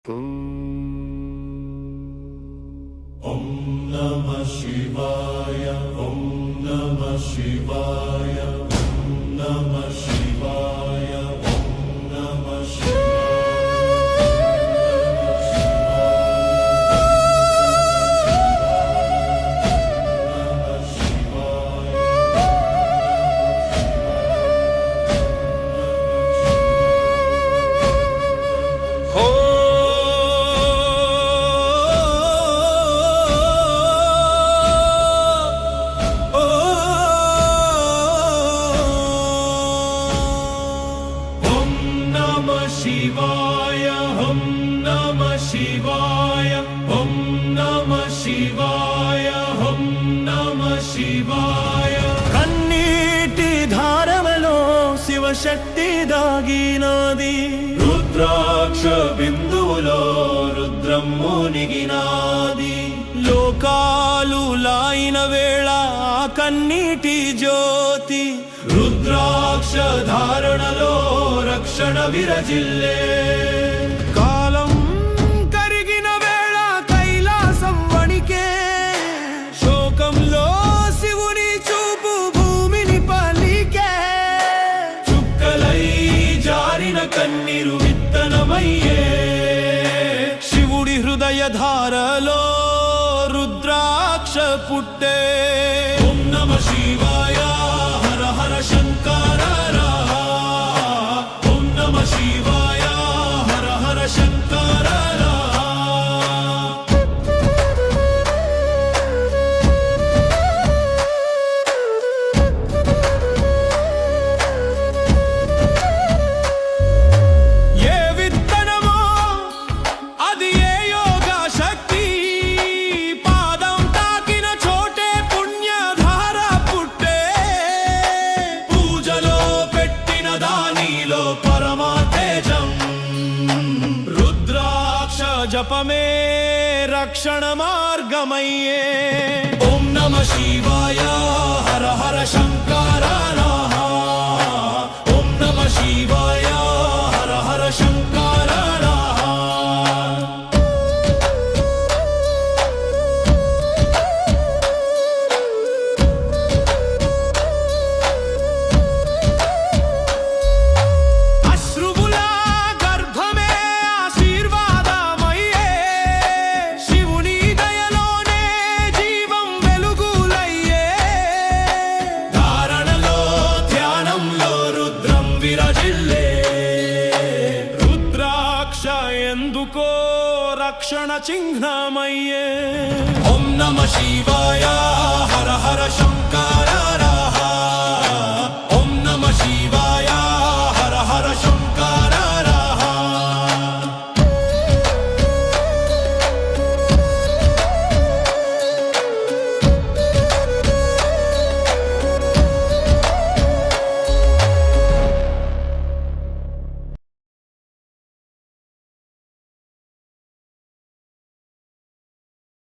Om Namah Shivaya, Om Namah Shivaya, Om Namah Shivaya, Om Namah Shivaya. Shivaya, Om Namah Shivaya, Om Namah Shivaya, Om Namah Shivaya. కన్నీటి ధారవలో శివశక్తి దాగినాది, రుద్రాక్ష బిందువులో రుద్రం మునిగినాది. లోకాలు లాయిన వేళ కన్నీటి జ్యోతి రుద్రాక్ష ధారణలో రక్షణ విరజిల్లే. కాలం కరిగిన వేళ కైలాసం వణికే, శోకంలో శివుని చూపు భూమిని పలికే. చుక్కలై జారిన కన్నీరు విత్తనమయ్యే, శివుడి హృదయ ధారలో రుద్రాక్ష పుట్టే. ఓం నమ శివాయ, హర హర శంకర రామ. ఓం నమ శివాయ, హర హర శంకర రామ. ఏ విత్తనమో అది ఏ యోగ శక్తి, పాదం తాకిన చోటే పుణ్యధార పుట్టే. పూజలో పెట్టిన దానిలో పరమా తేజం. రుద్రాక్ష జపమే రక్షణ మార్గమయ్యే. ఓం నమ శివాయ, హర హర శంకర రామ. ఓం నమ శివాయ, హర హర శంకర రామ. అశ్రువుల గర్భమే ఆశీర్వాదమయ్యే, శివుని దయలోనే జీవం వెలుగులయ్యే. ధారణలో ధ్యానంలో రుద్రం విరజిల్లే. రుద్రాక్ష ఎందుకో రక్షణ చిహ్నమయ్యే. ఓం నమ శివాయ, హర హర శంకర